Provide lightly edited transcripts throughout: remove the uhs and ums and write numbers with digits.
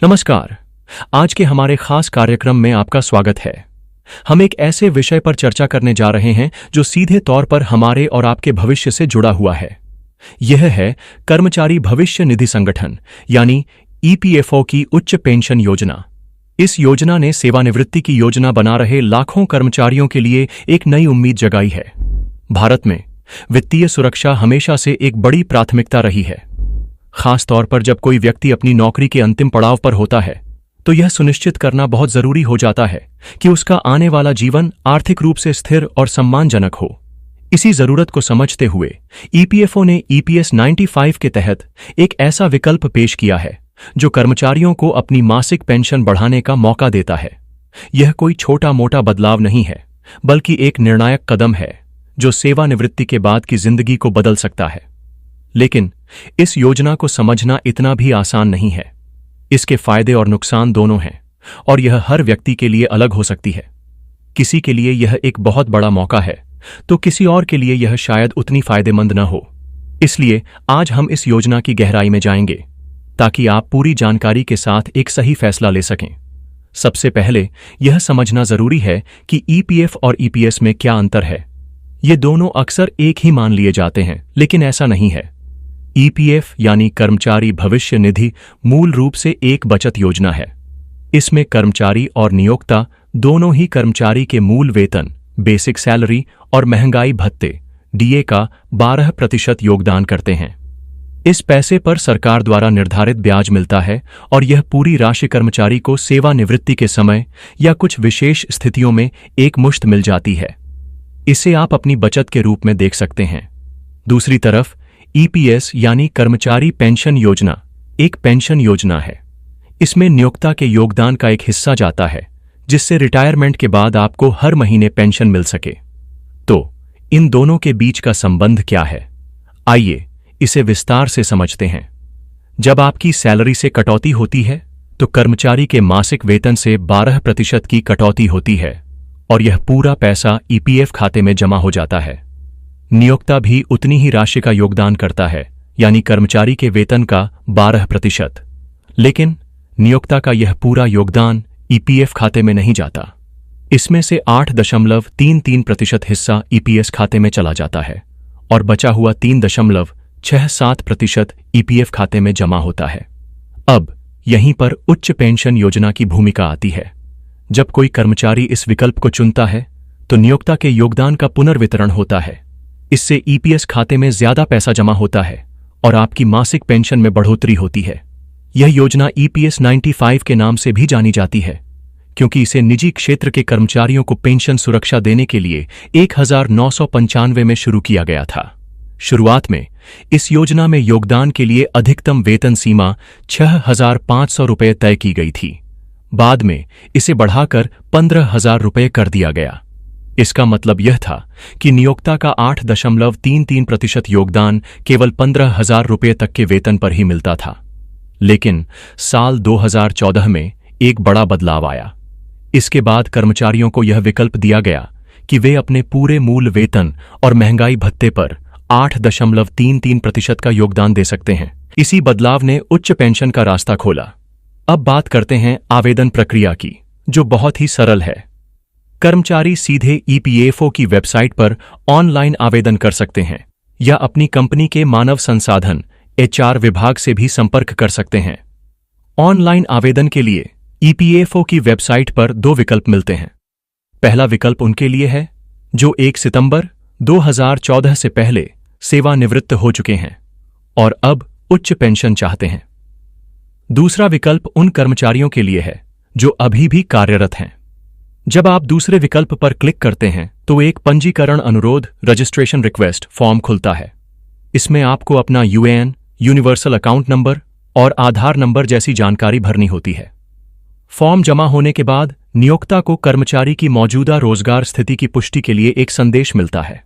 नमस्कार। आज के हमारे खास कार्यक्रम में आपका स्वागत है। हम एक ऐसे विषय पर चर्चा करने जा रहे हैं जो सीधे तौर पर हमारे और आपके भविष्य से जुड़ा हुआ है। यह है कर्मचारी भविष्य निधि संगठन यानी ईपीएफओ की उच्च पेंशन योजना। इस योजना ने सेवानिवृत्ति की योजना बना रहे लाखों कर्मचारियों के लिए एक नई उम्मीद जगाई है। भारत में वित्तीय सुरक्षा हमेशा से एक बड़ी प्राथमिकता रही है। खास तौर पर जब कोई व्यक्ति अपनी नौकरी के अंतिम पड़ाव पर होता है तो यह सुनिश्चित करना बहुत जरूरी हो जाता है कि उसका आने वाला जीवन आर्थिक रूप से स्थिर और सम्मानजनक हो। इसी जरूरत को समझते हुए ईपीएफओ ने ईपीएस 95 के तहत एक ऐसा विकल्प पेश किया है जो कर्मचारियों को अपनी मासिक पेंशन बढ़ाने का मौका देता है। यह कोई छोटा मोटा बदलाव नहीं है, बल्कि एक निर्णायक कदम है जो सेवानिवृत्ति के बाद की जिंदगी को बदल सकता है। लेकिन इस योजना को समझना इतना भी आसान नहीं है। इसके फायदे और नुकसान दोनों हैं और यह हर व्यक्ति के लिए अलग हो सकती है। किसी के लिए यह एक बहुत बड़ा मौका है तो किसी और के लिए यह शायद उतनी फायदेमंद न हो। इसलिए आज हम इस योजना की गहराई में जाएंगे ताकि आप पूरी जानकारी के साथ एक सही फैसला ले सकें। सबसे पहले यह समझना जरूरी है कि ईपीएफ और ईपीएस में क्या अंतर है। ये दोनों अक्सर एक ही मान लिए जाते हैं, लेकिन ऐसा नहीं है। ईपीएफ यानी कर्मचारी भविष्य निधि मूल रूप से एक बचत योजना है। इसमें कर्मचारी और नियोक्ता दोनों ही कर्मचारी के मूल वेतन, बेसिक सैलरी और महंगाई भत्ते डीए का 12% योगदान करते हैं। इस पैसे पर सरकार द्वारा निर्धारित ब्याज मिलता है और यह पूरी राशि कर्मचारी को सेवानिवृत्ति के समय या कुछ विशेष स्थितियों में एक मुश्त मिल जाती है। इसे आप अपनी बचत के रूप में देख सकते हैं। दूसरी तरफ ईपीएस यानी कर्मचारी पेंशन योजना एक पेंशन योजना है। इसमें नियोक्ता के योगदान का एक हिस्सा जाता है जिससे रिटायरमेंट के बाद आपको हर महीने पेंशन मिल सके। तो इन दोनों के बीच का संबंध क्या है, आइए इसे विस्तार से समझते हैं। जब आपकी सैलरी से कटौती होती है तो कर्मचारी के मासिक वेतन से 12% की कटौती होती है और यह पूरा पैसा ईपीएफ खाते में जमा हो जाता है। नियोक्ता भी उतनी ही राशि का योगदान करता है, यानी कर्मचारी के वेतन का 12%। लेकिन नियोक्ता का यह पूरा योगदान ईपीएफ खाते में नहीं जाता। इसमें से 8.33% हिस्सा ईपीएस खाते में चला जाता है और बचा हुआ 3.67% ईपीएफ खाते में जमा होता है। अब यहीं पर उच्च पेंशन योजना की भूमिका आती है। जब कोई कर्मचारी इस विकल्प को चुनता है तो नियोक्ता के योगदान का पुनर्वितरण होता है। इससे ईपीएस खाते में ज्यादा पैसा जमा होता है और आपकी मासिक पेंशन में बढ़ोतरी होती है। यह योजना ईपीएस 95 के नाम से भी जानी जाती है क्योंकि इसे निजी क्षेत्र के कर्मचारियों को पेंशन सुरक्षा देने के लिए 1995 में शुरू किया गया था। शुरुआत में इस योजना में योगदान के लिए अधिकतम वेतन सीमा 6,500 रुपये तय की गई थी। बाद में इसे बढ़ाकर 15,000 रुपये कर दिया गया। इसका मतलब यह था कि नियोक्ता का 8.33% योगदान केवल 15,000 रुपये तक के वेतन पर ही मिलता था। लेकिन साल 2014 में एक बड़ा बदलाव आया। इसके बाद कर्मचारियों को यह विकल्प दिया गया कि वे अपने पूरे मूल वेतन और महंगाई भत्ते पर 8.33% का योगदान दे सकते हैं। इसी बदलाव ने उच्च पेंशन का रास्ता खोला। अब बात करते हैं आवेदन प्रक्रिया की, जो बहुत ही सरल है। कर्मचारी सीधे ईपीएफओ की वेबसाइट पर ऑनलाइन आवेदन कर सकते हैं या अपनी कंपनी के मानव संसाधन एचआर विभाग से भी संपर्क कर सकते हैं। ऑनलाइन आवेदन के लिए ईपीएफओ की वेबसाइट पर 2 विकल्प मिलते हैं। पहला विकल्प उनके लिए है जो 1 सितंबर 2014 से पहले सेवानिवृत्त हो चुके हैं और अब उच्च पेंशन चाहते हैं। दूसरा विकल्प उन कर्मचारियों के लिए है जो अभी भी कार्यरत हैं। जब आप दूसरे विकल्प पर क्लिक करते हैं तो एक पंजीकरण अनुरोध रजिस्ट्रेशन रिक्वेस्ट फॉर्म खुलता है। इसमें आपको अपना यूएएन, यूनिवर्सल अकाउंट नंबर और आधार नंबर जैसी जानकारी भरनी होती है। फॉर्म जमा होने के बाद नियोक्ता को कर्मचारी की मौजूदा रोजगार स्थिति की पुष्टि के लिए एक संदेश मिलता है।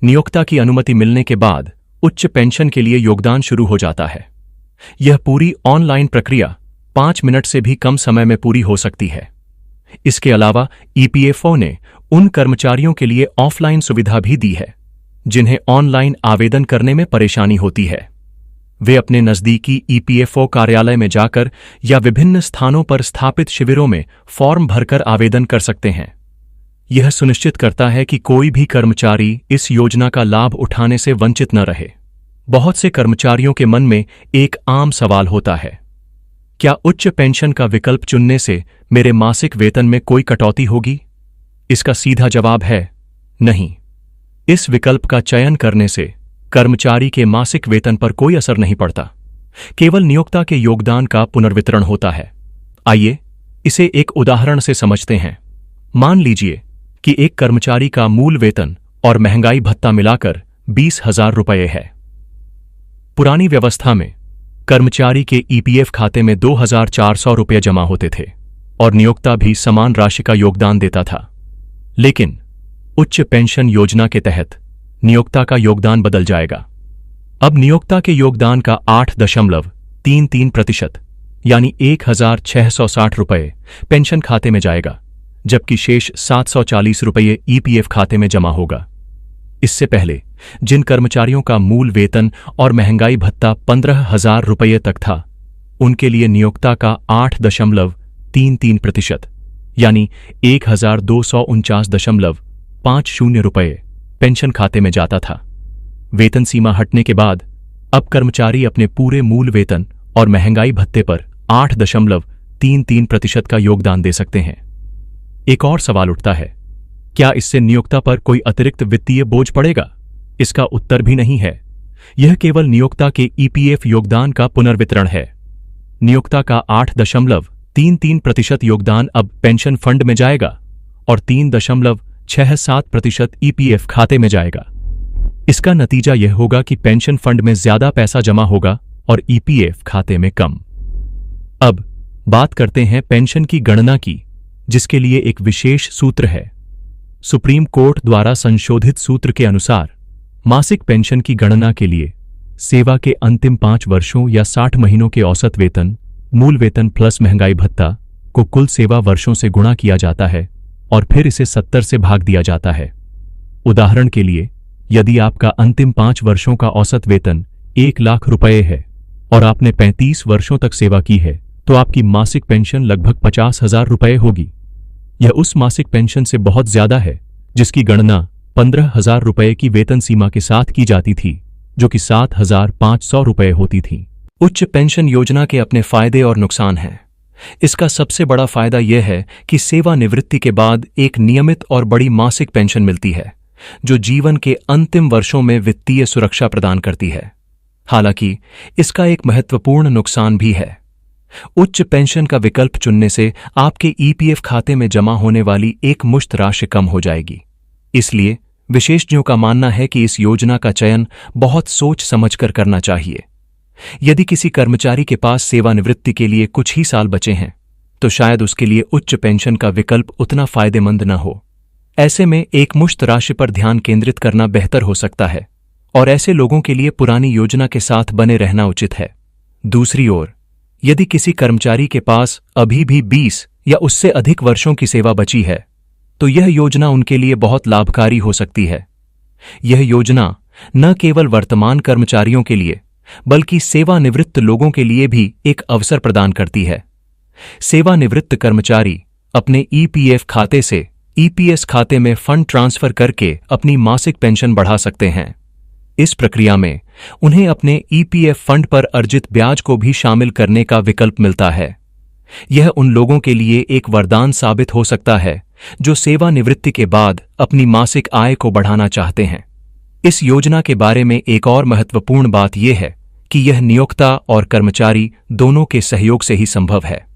नियोक्ता की अनुमति मिलने के बाद उच्च पेंशन के लिए योगदान शुरू हो जाता है। यह पूरी ऑनलाइन प्रक्रिया 5 मिनट से भी कम समय में पूरी हो सकती है। इसके अलावा ईपीएफओ ने उन कर्मचारियों के लिए ऑफलाइन सुविधा भी दी है जिन्हें ऑनलाइन आवेदन करने में परेशानी होती है। वे अपने नज़दीकी ईपीएफओ कार्यालय में जाकर या विभिन्न स्थानों पर स्थापित शिविरों में फॉर्म भरकर आवेदन कर सकते हैं। यह सुनिश्चित करता है कि कोई भी कर्मचारी इस योजना का लाभ उठाने से वंचित न रहे। बहुत से कर्मचारियों के मन में एक आम सवाल होता है, क्या उच्च पेंशन का विकल्प चुनने से मेरे मासिक वेतन में कोई कटौती होगी? इसका सीधा जवाब है नहीं। इस विकल्प का चयन करने से कर्मचारी के मासिक वेतन पर कोई असर नहीं पड़ता, केवल नियोक्ता के योगदान का पुनर्वितरण होता है। आइए इसे एक उदाहरण से समझते हैं। मान लीजिए कि एक कर्मचारी का मूल वेतन और महंगाई भत्ता मिलाकर 20,000 रुपये है। पुरानी व्यवस्था में कर्मचारी के ईपीएफ खाते में 2,400 रुपये जमा होते थे और नियोक्ता भी समान राशि का योगदान देता था। लेकिन उच्च पेंशन योजना के तहत नियोक्ता का योगदान बदल जाएगा। अब नियोक्ता के योगदान का 8.33% यानी 1,660 रुपये पेंशन खाते में जाएगा, जबकि शेष 740 रुपये ईपीएफ खाते में जमा होगा। इससे पहले जिन कर्मचारियों का मूल वेतन और महंगाई भत्ता 15,000 रुपये तक था, उनके लिए नियोक्ता का 8.33% यानी 1,249.50 रुपये पेंशन खाते में जाता था। वेतन सीमा हटने के बाद अब कर्मचारी अपने पूरे मूल वेतन और महंगाई भत्ते पर 8.33% का योगदान दे सकते हैं। एक और सवाल उठता है, क्या इससे नियोक्ता पर कोई अतिरिक्त वित्तीय बोझ पड़ेगा? इसका उत्तर भी नहीं है। यह केवल नियोक्ता के ईपीएफ योगदान का पुनर्वितरण है। नियोक्ता का 8.33% योगदान अब पेंशन फंड में जाएगा और 3.67% ईपीएफ खाते में जाएगा। इसका नतीजा यह होगा कि पेंशन फंड में ज्यादा पैसा जमा होगा और ईपीएफ खाते में कम। अब बात करते हैं पेंशन की गणना की, जिसके लिए एक विशेष सूत्र है। सुप्रीम कोर्ट द्वारा संशोधित सूत्र के अनुसार मासिक पेंशन की गणना के लिए सेवा के अंतिम 5 वर्षों या 60 महीनों के औसत वेतन, मूल वेतन प्लस महंगाई भत्ता को कुल सेवा वर्षों से गुणा किया जाता है और फिर इसे 70 से भाग दिया जाता है। उदाहरण के लिए, यदि आपका अंतिम 5 वर्षों का औसत वेतन 1 लाख रुपये है और आपने 35 वर्षों तक सेवा की है, तो आपकी मासिक पेंशन लगभग 50,000 रुपये होगी। यह उस मासिक पेंशन से बहुत ज्यादा है जिसकी गणना 15,000 रुपये की वेतन सीमा के साथ की जाती थी, जो कि 7,500 रुपये होती थी। उच्च पेंशन योजना के अपने फायदे और नुकसान हैं। इसका सबसे बड़ा फायदा यह है कि सेवानिवृत्ति के बाद एक नियमित और बड़ी मासिक पेंशन मिलती है, जो जीवन के अंतिम वर्षों में वित्तीय सुरक्षा प्रदान करती है। हालांकि इसका एक महत्वपूर्ण नुकसान भी है। उच्च पेंशन का विकल्प चुनने से आपके ईपीएफ खाते में जमा होने वाली एक मुश्त राशि कम हो जाएगी। इसलिए विशेषज्ञों का मानना है कि इस योजना का चयन बहुत सोच समझकर करना चाहिए। यदि किसी कर्मचारी के पास सेवानिवृत्ति के लिए कुछ ही साल बचे हैं, तो शायद उसके लिए उच्च पेंशन का विकल्प उतना फायदेमंद न हो। ऐसे में एक मुश्त राशि पर ध्यान केंद्रित करना बेहतर हो सकता है और ऐसे लोगों के लिए पुरानी योजना के साथ बने रहना उचित है। दूसरी ओर, यदि किसी कर्मचारी के पास अभी भी 20 या उससे अधिक वर्षों की सेवा बची है, तो यह योजना उनके लिए बहुत लाभकारी हो सकती है। यह योजना न केवल वर्तमान कर्मचारियों के लिए बल्कि सेवानिवृत्त लोगों के लिए भी एक अवसर प्रदान करती है। सेवानिवृत्त कर्मचारी अपने ईपीएफ खाते से ईपीएस खाते में फंड ट्रांसफर करके अपनी मासिक पेंशन बढ़ा सकते हैं। इस प्रक्रिया में उन्हें अपने ईपीएफ फंड पर अर्जित ब्याज को भी शामिल करने का विकल्प मिलता है। यह उन लोगों के लिए एक वरदान साबित हो सकता है जो सेवानिवृत्ति के बाद अपनी मासिक आय को बढ़ाना चाहते हैं। इस योजना के बारे में एक और महत्वपूर्ण बात यह है कि यह नियोक्ता और कर्मचारी दोनों के सहयोग से ही संभव है।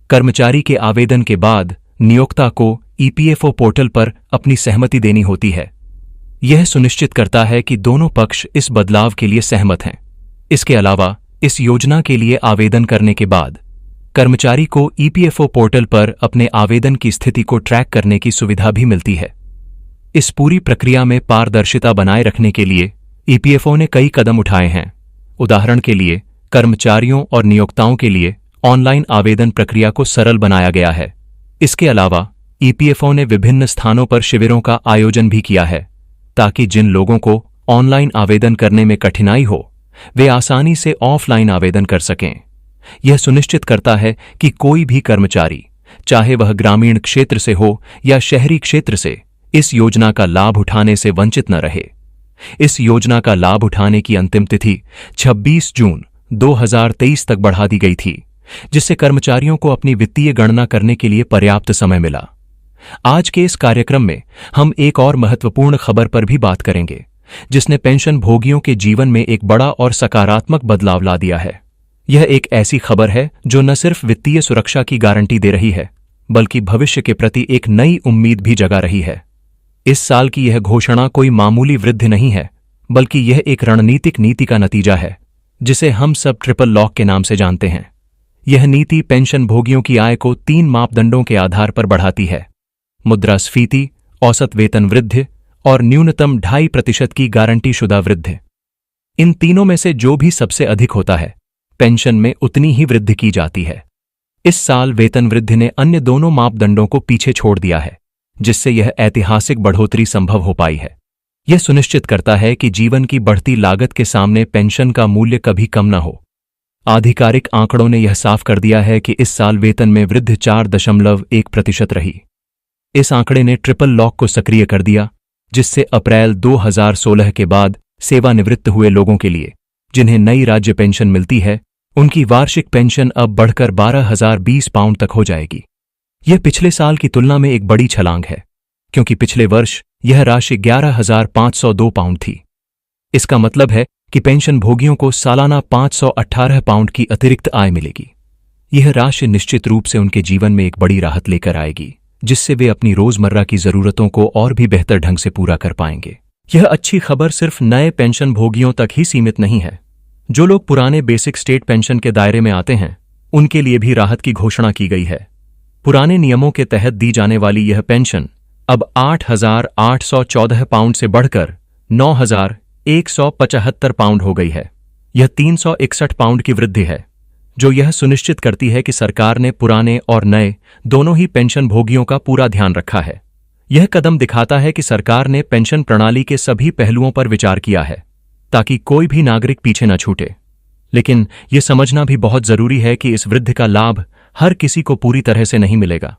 कर्मचारी के आवेदन के बाद नियोक्ता को ईपीएफओ पोर्टल पर अपनी सहमति देनी होती है। यह सुनिश्चित करता है कि दोनों पक्ष इस बदलाव के लिए सहमत हैं। इसके अलावा इस योजना के लिए आवेदन करने के बाद कर्मचारी को ईपीएफओ पोर्टल पर अपने आवेदन की स्थिति को ट्रैक करने की सुविधा भी मिलती है। इस पूरी प्रक्रिया में पारदर्शिता बनाए रखने के लिए ईपीएफओ ने कई कदम उठाए हैं। उदाहरण के लिए, कर्मचारियों और नियोक्ताओं के लिए ऑनलाइन आवेदन प्रक्रिया को सरल बनाया गया है। इसके अलावा ईपीएफओ ने विभिन्न स्थानों पर शिविरों का आयोजन भी किया है, ताकि जिन लोगों को ऑनलाइन आवेदन करने में कठिनाई हो, वे आसानी से ऑफलाइन आवेदन कर सकें। यह सुनिश्चित करता है कि कोई भी कर्मचारी, चाहे वह ग्रामीण क्षेत्र से हो या शहरी क्षेत्र से, इस योजना का लाभ उठाने से वंचित न रहे। इस योजना का लाभ उठाने की अंतिम तिथि 26 जून 2023 तक बढ़ा दी गई थी, जिससे कर्मचारियों को अपनी वित्तीय गणना करने के लिए पर्याप्त समय मिला। आज के इस कार्यक्रम में हम एक और महत्वपूर्ण खबर पर भी बात करेंगे, जिसने पेंशन भोगियों के जीवन में एक बड़ा और सकारात्मक बदलाव ला दिया है। यह एक ऐसी खबर है जो न सिर्फ वित्तीय सुरक्षा की गारंटी दे रही है, बल्कि भविष्य के प्रति एक नई उम्मीद भी जगा रही है। इस साल की यह घोषणा कोई मामूली वृद्धि नहीं है, बल्कि यह एक रणनीतिक नीति का नतीजा है, जिसे हम सब ट्रिपल लॉक के नाम से जानते हैं। यह नीति पेंशन भोगियों की आय को 3 मापदंडों के आधार पर बढ़ाती है: मुद्रास्फीति, औसत वेतन वृद्धि और न्यूनतम 2.5% की गारंटीशुदा वृद्धि। इन तीनों में से जो भी सबसे अधिक होता है, पेंशन में उतनी ही वृद्धि की जाती है। इस साल वेतन वृद्धि ने अन्य दोनों मापदंडों को पीछे छोड़ दिया है, जिससे यह ऐतिहासिक बढ़ोतरी संभव हो पाई है। यह सुनिश्चित करता है कि जीवन की बढ़ती लागत के सामने पेंशन का मूल्य कभी कम न हो। आधिकारिक आंकड़ों ने यह साफ कर दिया है कि इस साल वेतन में वृद्धि 4.1% रही। इस आंकड़े ने ट्रिपल लॉक को सक्रिय कर दिया, जिससे अप्रैल 2016 के बाद सेवानिवृत्त हुए लोगों के लिए, जिन्हें नई राज्य पेंशन मिलती है, उनकी वार्षिक पेंशन अब बढ़कर 12,020 पाउंड तक हो जाएगी। यह पिछले साल की तुलना में एक बड़ी छलांग है, क्योंकि पिछले वर्ष यह राशि 11,502 पाउंड थी। इसका मतलब है कि पेंशन भोगियों को सालाना 518 पाउंड की अतिरिक्त आय मिलेगी। यह राशि निश्चित रूप से उनके जीवन में एक बड़ी राहत लेकर आएगी, जिससे वे अपनी रोजमर्रा की जरूरतों को और भी बेहतर ढंग से पूरा कर पाएंगे। यह अच्छी खबर सिर्फ नए पेंशन भोगियों तक ही सीमित नहीं है। जो लोग पुराने बेसिक स्टेट पेंशन के दायरे में आते हैं, उनके लिए भी राहत की घोषणा की गई है। पुराने नियमों के तहत दी जाने वाली यह पेंशन अब 8,814 पाउंड से बढ़कर 9,175 पाउंड हो गई है। यह 361 पाउंड की वृद्धि है, जो यह सुनिश्चित करती है कि सरकार ने पुराने और नए दोनों ही पेंशन भोगियों का पूरा ध्यान रखा है। यह कदम दिखाता है कि सरकार ने पेंशन प्रणाली के सभी पहलुओं पर विचार किया है, ताकि कोई भी नागरिक पीछे न छूटे। लेकिन यह समझना भी बहुत जरूरी है कि इस वृद्धि का लाभ हर किसी को पूरी तरह से नहीं मिलेगा।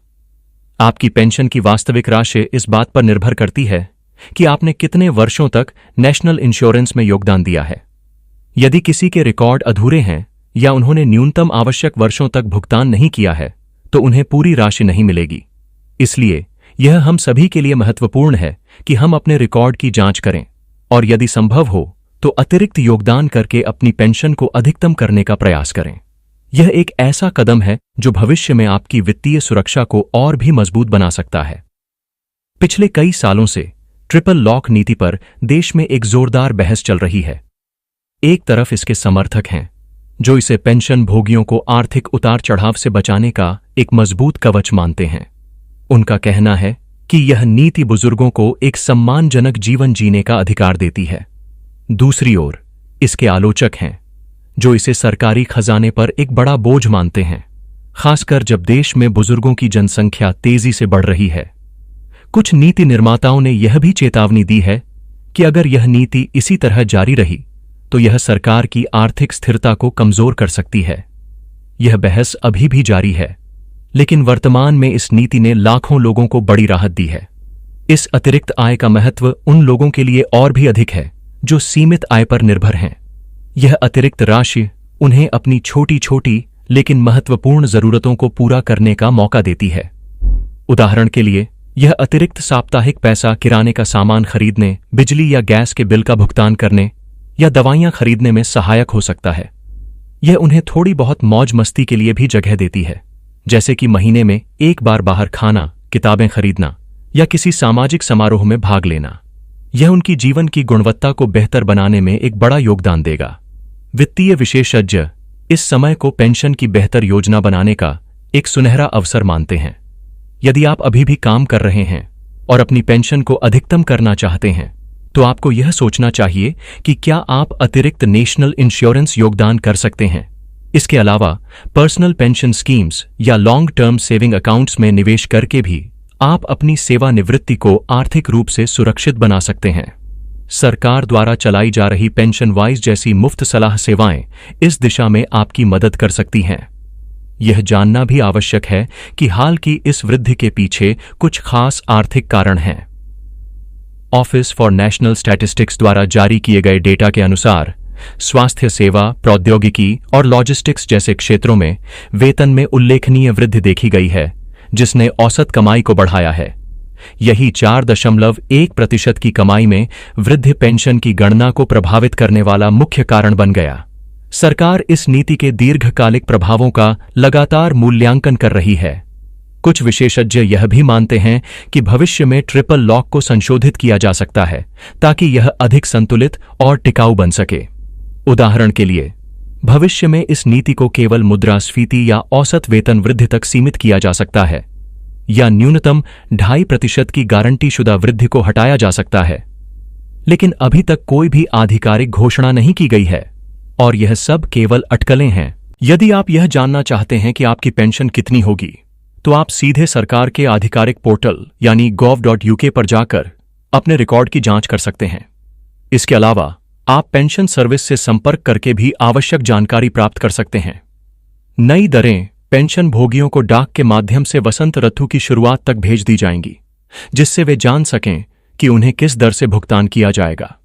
आपकी पेंशन की वास्तविक राशि इस बात पर निर्भर करती है कि आपने कितने वर्षों तक नेशनल इंश्योरेंस में योगदान दिया है। यदि किसी के रिकॉर्ड अधूरे हैं या उन्होंने न्यूनतम आवश्यक वर्षों तक भुगतान नहीं किया है, तो उन्हें पूरी राशि नहीं मिलेगी। इसलिए यह हम सभी के लिए महत्वपूर्ण है कि हम अपने रिकॉर्ड की जांच करें और यदि संभव हो तो अतिरिक्त योगदान करके अपनी पेंशन को अधिकतम करने का प्रयास करें। यह एक ऐसा कदम है जो भविष्य में आपकी वित्तीय सुरक्षा को और भी मजबूत बना सकता है। पिछले कई सालों से ट्रिपल लॉक नीति पर देश में एक जोरदार बहस चल रही है। एक तरफ इसके समर्थक हैं, जो इसे पेंशन भोगियों को आर्थिक उतार चढ़ाव से बचाने का एक मजबूत कवच मानते हैं। उनका कहना है कि यह नीति बुजुर्गों को एक सम्मानजनक जीवन जीने का अधिकार देती है। दूसरी ओर इसके आलोचक हैं, जो इसे सरकारी खजाने पर एक बड़ा बोझ मानते हैं, खासकर जब देश में बुजुर्गों की जनसंख्या तेजी से बढ़ रही है। कुछ नीति निर्माताओं ने यह भी चेतावनी दी है कि अगर यह नीति इसी तरह जारी रही तो यह सरकार की आर्थिक स्थिरता को कमजोर कर सकती है। यह बहस अभी भी जारी है, लेकिन वर्तमान में इस नीति ने लाखों लोगों को बड़ी राहत दी है। इस अतिरिक्त आय का महत्व उन लोगों के लिए और भी अधिक है जो सीमित आय पर निर्भर हैं। यह अतिरिक्त राशि उन्हें अपनी छोटी छोटी लेकिन महत्वपूर्ण जरूरतों को पूरा करने का मौका देती है। उदाहरण के लिए, यह अतिरिक्त साप्ताहिक पैसा किराने का सामान खरीदने, बिजली या गैस के बिल का भुगतान करने या दवाइयां खरीदने में सहायक हो सकता है। यह उन्हें थोड़ी बहुत मौज मस्ती के लिए भी जगह देती है, जैसे कि महीने में एक बार बाहर खाना, किताबें खरीदना या किसी सामाजिक समारोह में भाग लेना। यह उनकी जीवन की गुणवत्ता को बेहतर बनाने में एक बड़ा योगदान देगा। वित्तीय विशेषज्ञ इस समय को पेंशन की बेहतर योजना बनाने का एक सुनहरा अवसर मानते हैं। यदि आप अभी भी काम कर रहे हैं और अपनी पेंशन को अधिकतम करना चाहते हैं, तो आपको यह सोचना चाहिए कि क्या आप अतिरिक्त नेशनल इंश्योरेंस योगदान कर सकते हैं। इसके अलावा पर्सनल पेंशन स्कीम्स या लॉन्ग टर्म सेविंग अकाउंट्स में निवेश करके भी आप अपनी सेवानिवृत्ति को आर्थिक रूप से सुरक्षित बना सकते हैं। सरकार द्वारा चलाई जा रही पेंशन वाइज जैसी मुफ्त सलाह सेवाएं इस दिशा में आपकी मदद कर सकती हैं। यह जानना भी आवश्यक है कि हाल की इस वृद्धि के पीछे कुछ खास आर्थिक कारण हैं। ऑफिस फॉर नेशनल स्टैटिस्टिक्स द्वारा जारी किए गए डेटा के अनुसार स्वास्थ्य सेवा, प्रौद्योगिकी और लॉजिस्टिक्स जैसे क्षेत्रों में वेतन में उल्लेखनीय वृद्धि देखी गई है, जिसने औसत कमाई को बढ़ाया है। यही 4.1% की कमाई में वृद्धि पेंशन की गणना को प्रभावित करने वाला मुख्य कारण बन गया। सरकार इस नीति के दीर्घकालिक प्रभावों का लगातार मूल्यांकन कर रही है। कुछ विशेषज्ञ यह भी मानते हैं कि भविष्य में ट्रिपल लॉक को संशोधित किया जा सकता है ताकि यह अधिक संतुलित और टिकाऊ बन सके। उदाहरण के लिए, भविष्य में इस नीति को केवल मुद्रास्फीति या औसत वेतन वृद्धि तक सीमित किया जा सकता है, या न्यूनतम 2.5% की गारंटीशुदा वृद्धि को हटाया जा सकता है। लेकिन अभी तक कोई भी आधिकारिक घोषणा नहीं की गई है और यह सब केवल अटकलें हैं। यदि आप यह जानना चाहते हैं कि आपकी पेंशन कितनी होगी, तो आप सीधे सरकार के आधिकारिक पोर्टल यानी gov.uk पर जाकर अपने रिकॉर्ड की जांच कर सकते हैं। इसके अलावा आप पेंशन सर्विस से संपर्क करके भी आवश्यक जानकारी प्राप्त कर सकते हैं। नई दरें पेंशन भोगियों को डाक के माध्यम से वसंत ऋतु की शुरुआत तक भेज दी जाएंगी, जिससे वे जान सकें कि उन्हें किस दर से भुगतान किया जाएगा।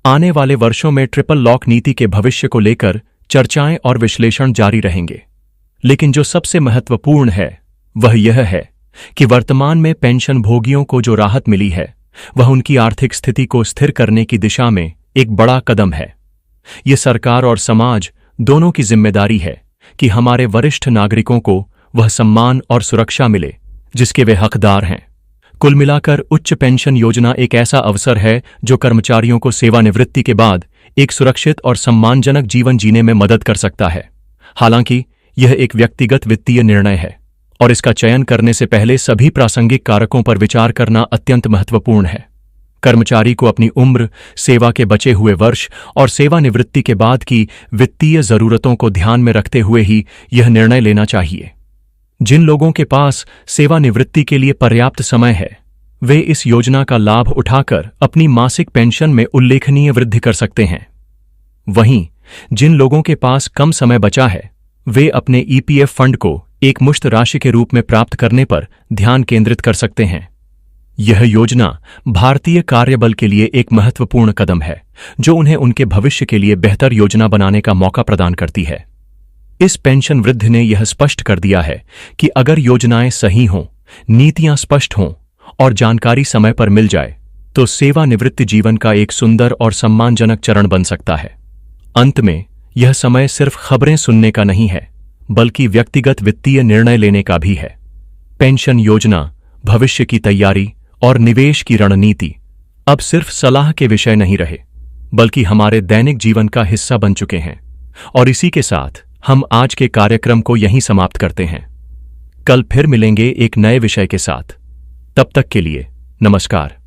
आने वाले वर्षों में ट्रिपल लॉक नीति के भविष्य को लेकर चर्चाएं और विश्लेषण जारी रहेंगे, लेकिन जो सबसे महत्वपूर्ण है वह यह है कि वर्तमान में पेंशन भोगियों को जो राहत मिली है वह उनकी आर्थिक स्थिति को स्थिर करने की दिशा में एक बड़ा कदम है। ये सरकार और समाज दोनों की जिम्मेदारी है कि हमारे वरिष्ठ नागरिकों को वह सम्मान और सुरक्षा मिले जिसके वे हकदार हैं। कुल मिलाकर उच्च पेंशन योजना एक ऐसा अवसर है जो कर्मचारियों को सेवानिवृत्ति के बाद एक सुरक्षित और सम्मानजनक जीवन जीने में मदद कर सकता है। हालांकि यह एक व्यक्तिगत वित्तीय निर्णय है और इसका चयन करने से पहले सभी प्रासंगिक कारकों पर विचार करना अत्यंत महत्वपूर्ण है। कर्मचारी को अपनी उम्र, सेवा के बचे हुए वर्ष और सेवानिवृत्ति के बाद की वित्तीय जरूरतों को ध्यान में रखते हुए ही यह निर्णय लेना चाहिए। जिन लोगों के पास सेवानिवृत्ति के लिए पर्याप्त समय है, वे इस योजना का लाभ उठाकर अपनी मासिक पेंशन में उल्लेखनीय वृद्धि कर सकते हैं। वहीं जिन लोगों के पास कम समय बचा है, वे अपने ईपीएफ फंड को एक मुश्त राशि के रूप में प्राप्त करने पर ध्यान केंद्रित कर सकते हैं। यह योजना भारतीय कार्यबल के लिए एक महत्वपूर्ण कदम है, जो उन्हें उनके भविष्य के लिए बेहतर योजना बनाने का मौका प्रदान करती है। इस पेंशन वृद्धि ने यह स्पष्ट कर दिया है कि अगर योजनाएं सही हों, नीतियां स्पष्ट हों और जानकारी समय पर मिल जाए, तो सेवानिवृत्ति जीवन का एक सुंदर और सम्मानजनक चरण बन सकता है। अंत में, यह समय सिर्फ खबरें सुनने का नहीं है, बल्कि व्यक्तिगत वित्तीय निर्णय लेने का भी है। पेंशन योजना, भविष्य की तैयारी और निवेश की रणनीति अब सिर्फ सलाह के विषय नहीं रहे, बल्कि हमारे दैनिक जीवन का हिस्सा बन चुके हैं। और इसी के साथ हम आज के कार्यक्रम को यहीं समाप्त करते हैं। कल फिर मिलेंगे एक नए विषय के साथ। तब तक के लिए नमस्कार।